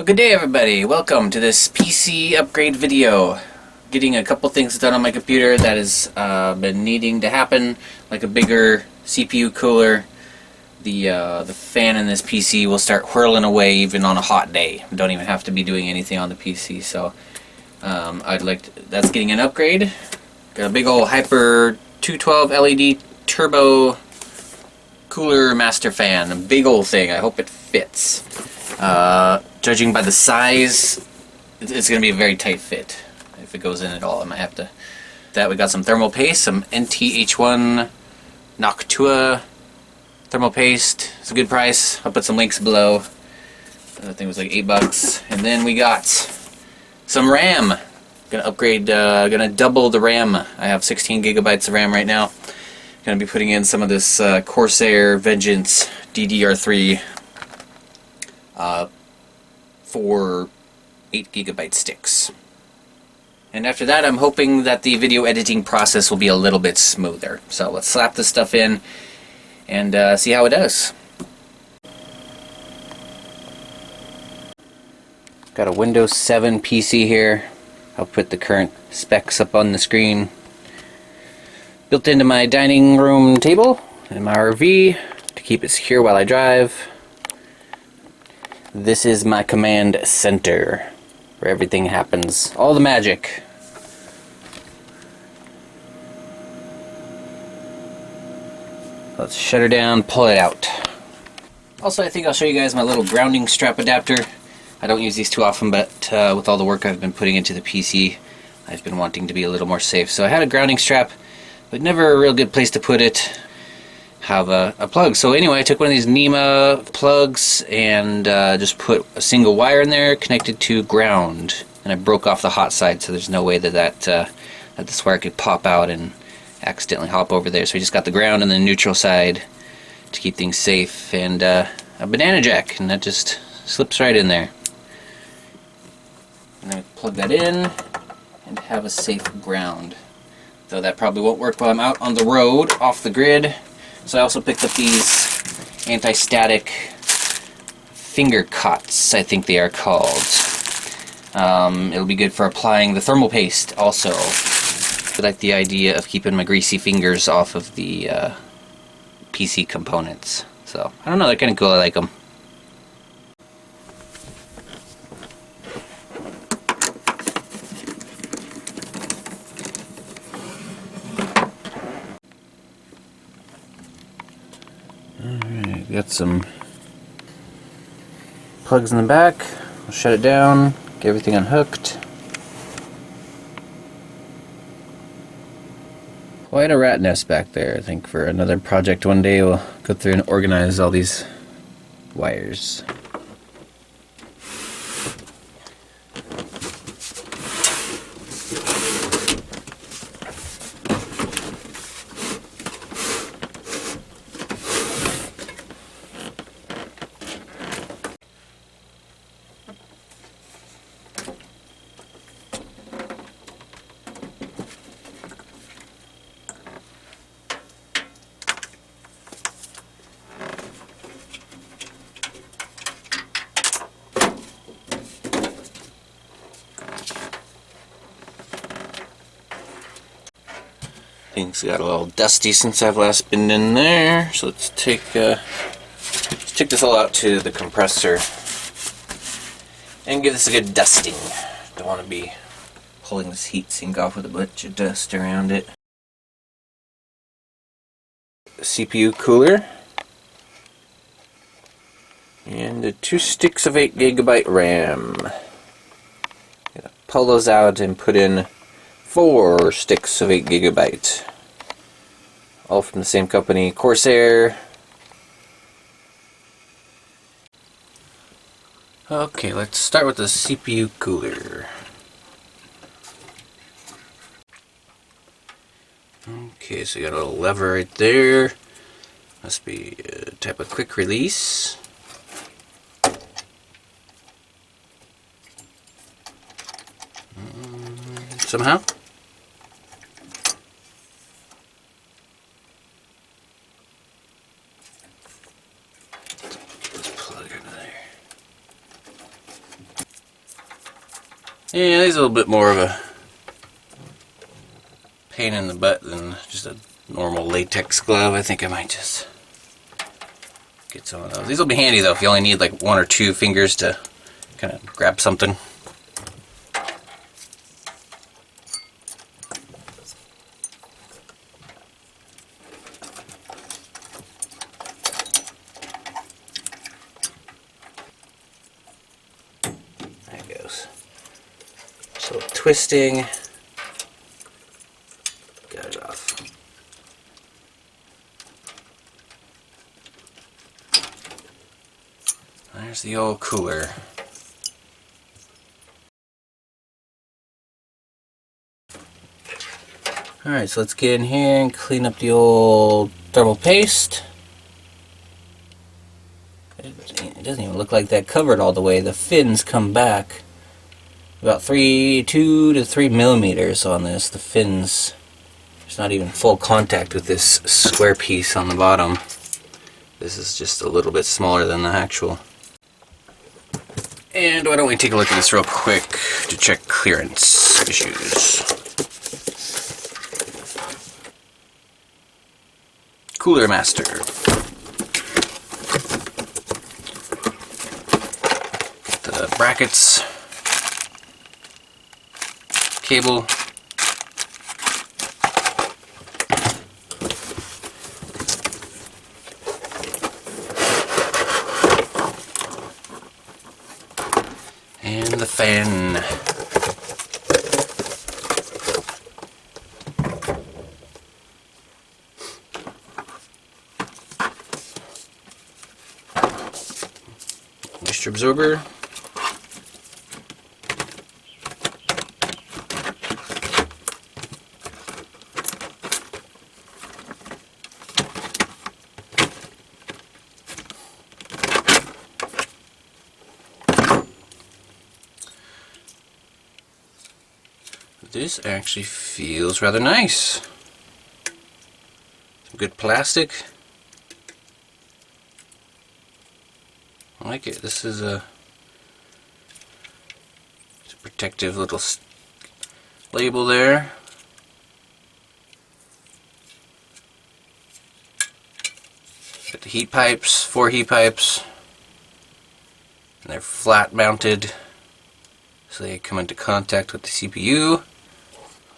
Well, good day everybody. Welcome to this PC upgrade video. Getting a couple things done on my computer that has been needing to happen, like a bigger CPU cooler. The fan in this PC will start whirling away even on a hot day. Don't even have to be doing anything on the PC. So that's getting an upgrade. Got a big old Hyper 212 LED turbo cooler master fan. A big old thing. I hope it fits. Judging by the size, it's going to be a very tight fit. If it goes in at all, I might have to. We got some thermal paste, some NTH1 Noctua thermal paste. It's a good price. I'll put some links below. I think it was like $8. And then we got some RAM. Gonna upgrade. Gonna double the RAM. I have 16 gigabytes of RAM right now. Gonna be putting in some of this Corsair Vengeance DDR3. For 8 gigabyte sticks. And after that, I'm hoping that the video editing process will be a little bit smoother. So let's slap this stuff in and see how it does. Got a Windows 7 PC here. I'll put the current specs up on the screen. Built into my dining room table in my RV to keep it secure while I drive. This is my command center, where everything happens. All the magic. Let's shut her down, pull it out. Also, I think I'll show you guys my little grounding strap adapter. I don't use these too often, but with all the work I've been putting into the PC, I've been wanting to be a little more safe. So I had a grounding strap, but never a real good place to put it. Have a plug. So anyway, I took one of these NEMA plugs and just put a single wire in there connected to ground, and I broke off the hot side, so there's no way that this wire could pop out and accidentally hop over there. So we just got the ground and the neutral side to keep things safe, and a banana jack, and that just slips right in there. And then we plug that in and have a safe ground. Though that probably won't work while I'm out on the road off the grid. So I also picked up these anti-static finger cots, I think they are called. It'll be good for applying the thermal paste also. I like the idea of keeping my greasy fingers off of the PC components. So, I don't know, they're kind of cool, I like them. Alright, got some plugs in the back. I'll shut it down, get everything unhooked. Quite a rat nest back there. I think for another project one day we'll go through and organize all these wires. Things got a little dusty since I've last been in there, so let's take this all out to the compressor and give this a good dusting. Don't want to be pulling this heat sink off with a bunch of dust around it. CPU cooler and 2 sticks of 8 gigabyte RAM. Gonna pull those out and put in 4 sticks of 8 gigabyte. All from the same company, Corsair. Okay, let's start with the CPU cooler. Okay, so you got a little lever right there. Must be a type of quick release. Somehow. Let's plug into there. Yeah, these are a little bit more of a pain in the butt than just a normal latex glove. I think I might just get some of those. These will be handy though if you only need like 1 or 2 fingers to kind of grab something. There it goes. So twisting. Got it off. There's the old cooler. Alright, so let's get in here and clean up the old thermal paste. It doesn't even look like that covered all the way. The fins come back about 2 to 3 millimeters on this. The fins, there's not even full contact with this square piece on the bottom. This is just a little bit smaller than the actual. And why don't we take a look at this real quick to check clearance issues. Cooler master. The brackets. Cable. And the fan. Moisture absorber. This actually feels rather nice. Some good plastic. I like it. This is it's a protective little label there. Got the heat pipes, 4 heat pipes. And they're flat mounted, so they come into contact with the CPU.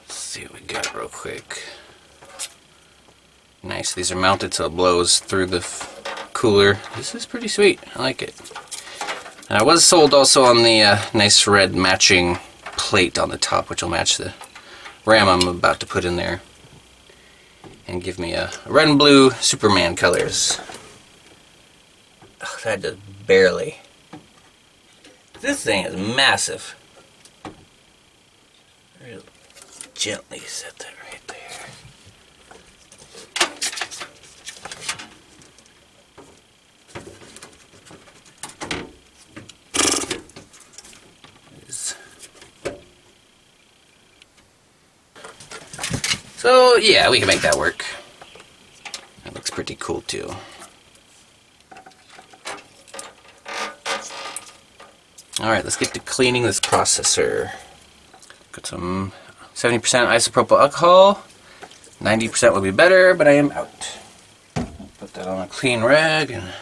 Let's see what we got real quick. Nice, these are mounted so it blows through the cooler. This is pretty sweet, I like it. And I was sold also on the nice red matching plate on the top, which will match the RAM I'm about to put in there. And give me a red and blue Superman colors. Oh, that just barely. This thing is massive. Really gently set that right there. So yeah, we can make that work. That looks pretty cool too. Alright, let's get to cleaning this processor. Got some 70% isopropyl alcohol. 90% would be better, but I am out. Put that on a clean rag and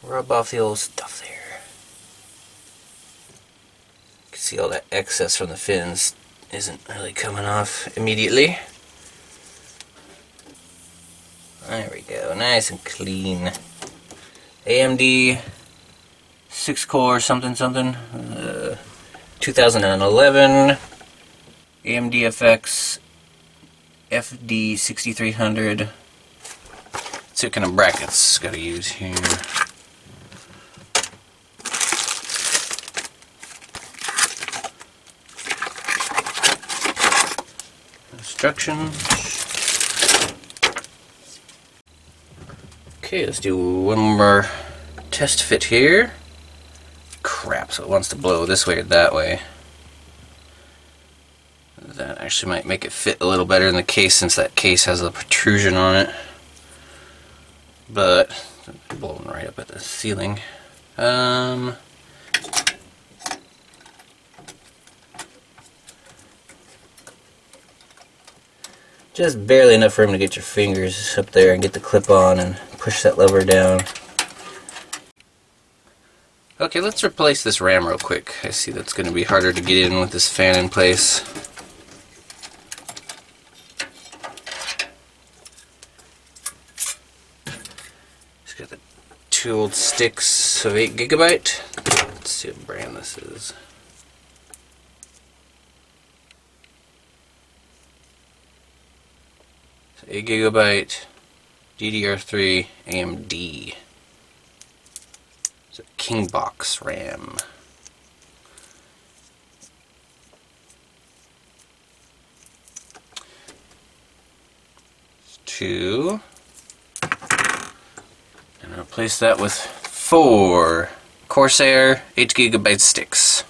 rub off the old stuff there. You can see all that excess from the fins isn't really coming off immediately. There we go, nice and clean. AMD 6-core something 2011 AMD FX FD 6300. Let's see what kind of brackets gotta use here. Instructions. Okay, let's do one more test fit here. Crap, so it wants to blow this way or that way. That actually might make it fit a little better in the case, since that case has a protrusion on it. But it's blowing right up at the ceiling. Just barely enough room to get your fingers up there and get the clip on and push that lever down. Okay, let's replace this ram real quick. I see that's going to be harder to get in with this fan in place. Just got the two old sticks of 8 gigabyte. Let's see what brand this is. So 8 gigabyte DDR3 AMD. It's a King Box RAM. It's 2. And I'll replace that with 4 Corsair 8 gigabyte sticks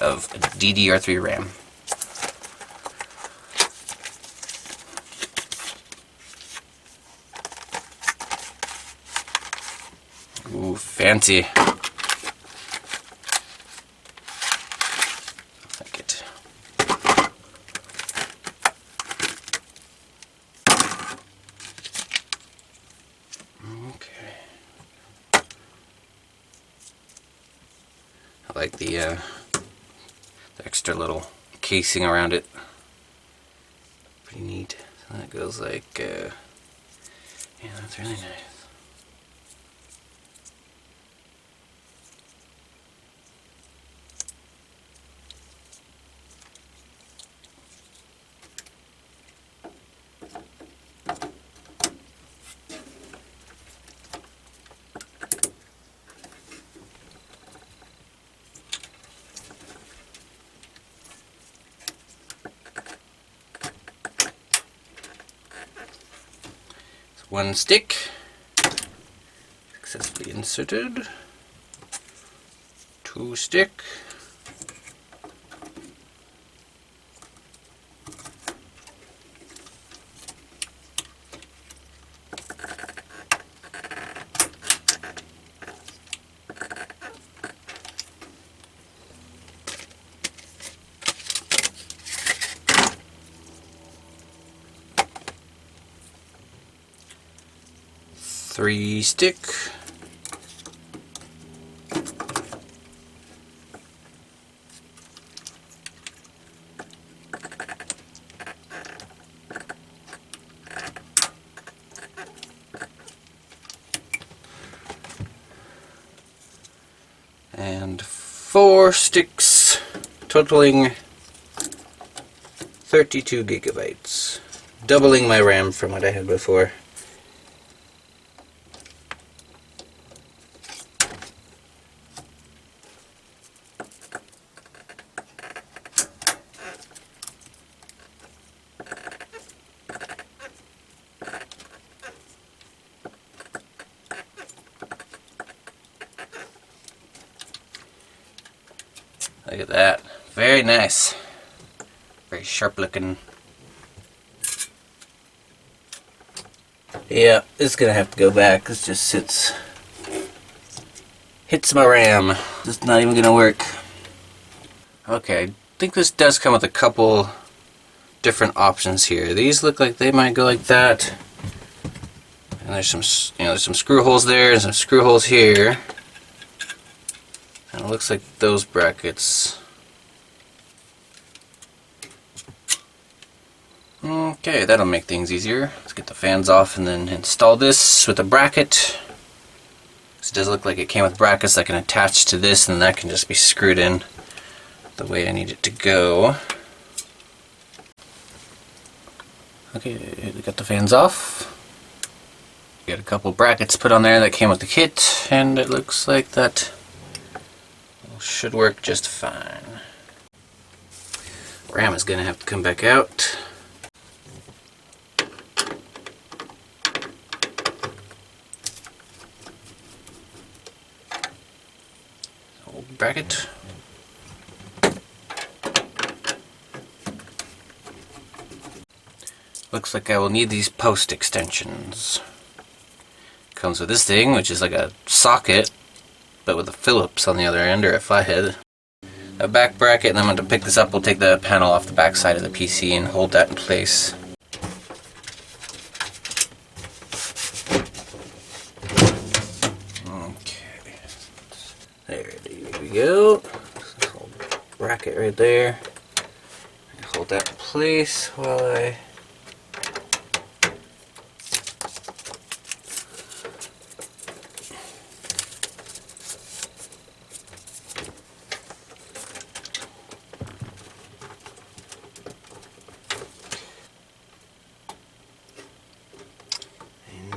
of DDR3 RAM. Ooh, fancy. Like it. Okay. I like the extra little casing around it. Pretty neat. So that goes like, yeah, that's really nice. One stick successfully inserted. 2 stick. Three stick. And 4 sticks, totaling 32 gigabytes, doubling my RAM from what I had before. Look at that. Very nice. Very sharp looking. Yeah, it's gonna have to go back. This just hits my RAM. It's not even gonna work. Okay, I think this does come with a couple different options here. These look like they might go like that. And there's some, there's some screw holes there and some screw holes here. And it looks like those brackets. Okay, that'll make things easier. Let's get the fans off and then install this with a bracket. It does look like it came with brackets that can attach to this, and that can just be screwed in the way I need it to go. Okay, we got the fans off. We got a couple brackets put on there that came with the kit, and it looks like that should work just fine. RAM is going to have to come back out. Old bracket. Looks like I will need these post extensions. Comes with this thing, which is like a socket, but with a Phillips on the other end, or a flathead. A back bracket, and then when to pick this up, we'll take the panel off the back side of the PC and hold that in place. go. This little bracket right there. Hold that in place while I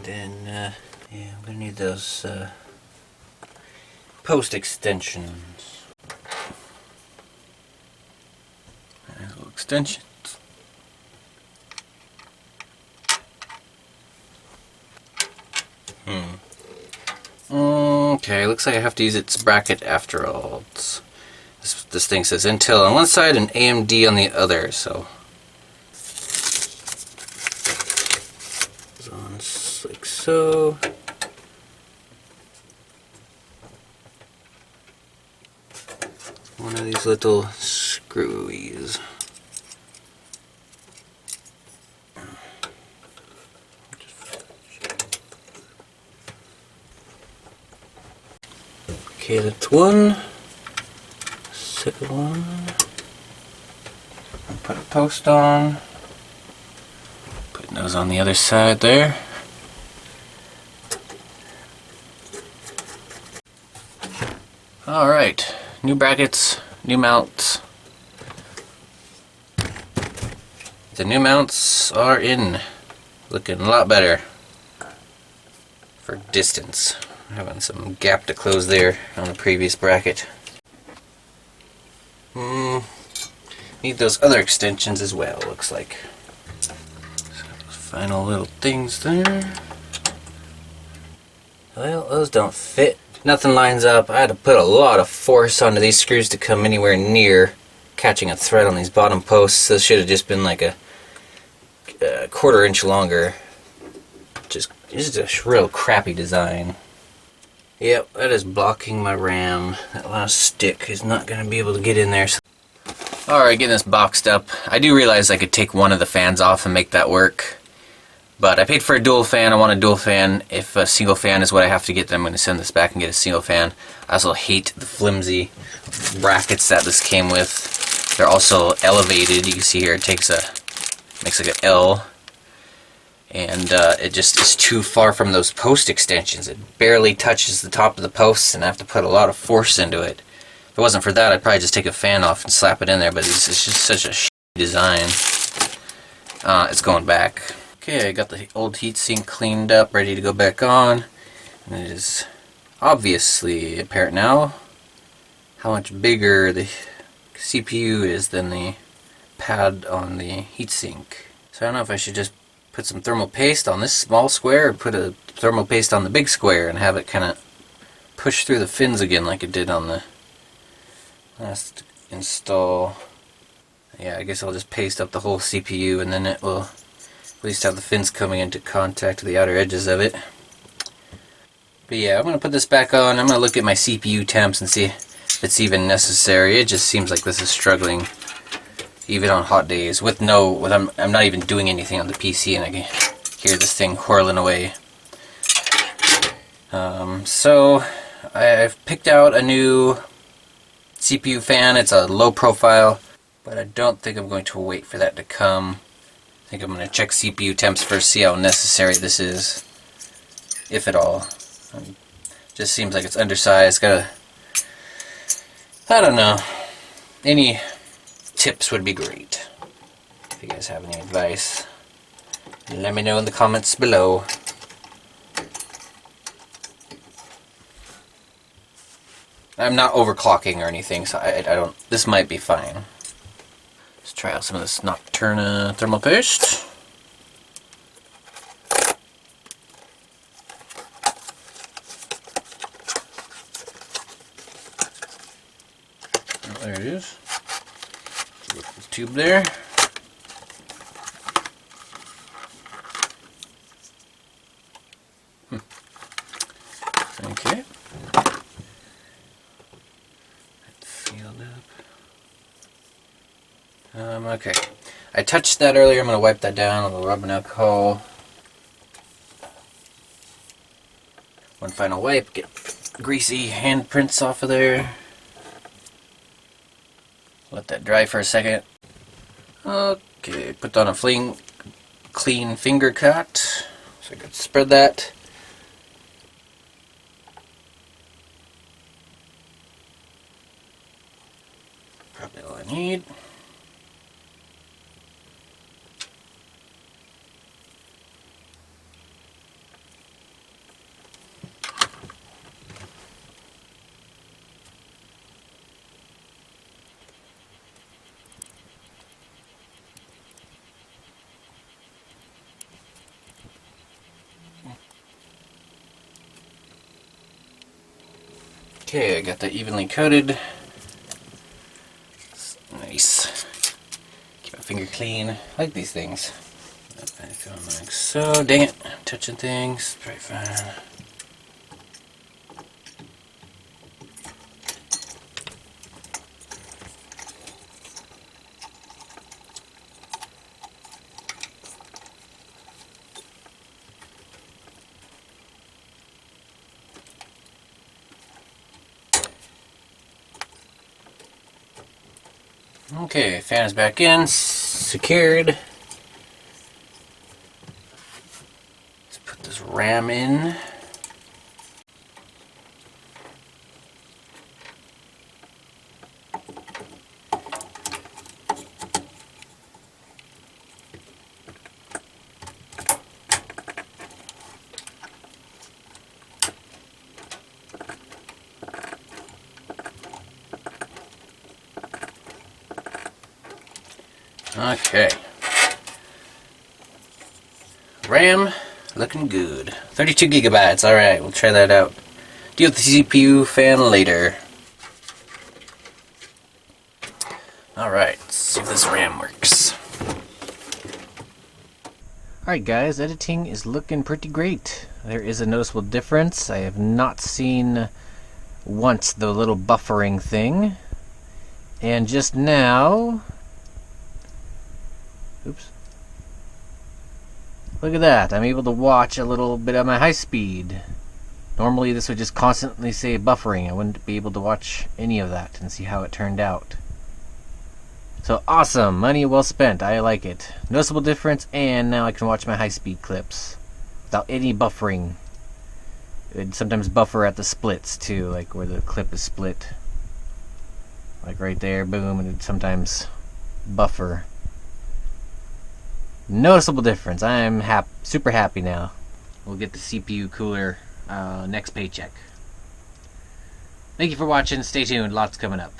then yeah, I'm gonna need those post extensions. Little extensions. Okay, looks like I have to use its bracket after all. This thing says Intel on one side and AMD on the other, so like so. One of these little screwies. Okay, that's one. Second one. Put a post on. Putting those on the other side there. Alright, new brackets, new mounts. The new mounts are in. Looking a lot better for distance. Having some gap to close there on the previous bracket. Need those other extensions as well, looks like. So those final little things there. Well, those don't fit. Nothing lines up. I had to put a lot of force onto these screws to come anywhere near catching a thread on these bottom posts. This should have just been like a quarter-inch longer. Just a real crappy design. Yep, that is blocking my RAM. That last stick is not going to be able to get in there. Alright, getting this boxed up. I do realize I could take one of the fans off and make that work. But I paid for a dual fan. I want a dual fan. If a single fan is what I have to get, then I'm going to send this back and get a single fan. I also hate the flimsy brackets that this came with. They're also elevated. You can see here it makes like an L. And it just is too far from those post extensions. It barely touches the top of the posts, and I have to put a lot of force into it. If it wasn't for that, I'd probably just take a fan off and slap it in there, but it's just such a shitty design. It's going back. Okay, I got the old heatsink cleaned up, ready to go back on. And it is obviously apparent now how much bigger the CPU is than the pad on the heatsink. So I don't know if I should just put some thermal paste on this small square or put a thermal paste on the big square and have it kind of push through the fins again like it did on the last install. Yeah, I guess I'll just paste up the whole CPU and then it will at least have the fins coming into contact with the outer edges of it. But yeah, I'm going to put this back on. I'm going to look at my CPU temps and see if it's even necessary. It just seems like this is struggling even on hot days I'm not even doing anything on the PC and I can hear this thing whirling away. So I've picked out a new CPU fan. It's a low profile, but I don't think I'm going to wait for that to come. I think I'm going to check CPU temps first, see how necessary this is, if at all. Just seems like it's undersized. I don't know. Any tips would be great. If you guys have any advice, let me know in the comments below. I'm not overclocking or anything, so I don't. This might be fine. Let's try out some of this Nocturna thermal paste. Oh, there it is. The tube there. Okay. Sealed up. Okay. I touched that earlier. I'm going to wipe that down with a little rubbing alcohol. One final wipe. Get greasy handprints off of there. Let that dry for a second. Okay, put on a clean finger cut so I could spread that. Probably all I need. Okay, I got that evenly coated. Nice. Keep my finger clean. I like these things. I feel like so. Dang it. I'm touching things. Pretty fine. Okay, fan is back in, secured. Let's put this RAM in. Okay. RAM, looking good. 32 gigabytes, alright, we'll try that out. Deal with the CPU fan later. Alright, let's see if this RAM works. Alright guys, editing is looking pretty great. There is a noticeable difference. I have not seen once the little buffering thing. And just now... Oops. Look at that, I'm able to watch a little bit of my high speed. Normally this would just constantly say buffering. I wouldn't be able to watch any of that and see how it turned out. So awesome, money well spent, I like it. Noticeable difference, and now I can watch my high speed clips without any buffering. It would sometimes buffer at the splits too, like where the clip is split. Like right there, boom, and it'd sometimes buffer. Noticeable difference. I'm super happy now. We'll get the CPU cooler next paycheck. Thank you for watching. Stay tuned. Lots coming up.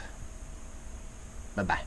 Bye-bye.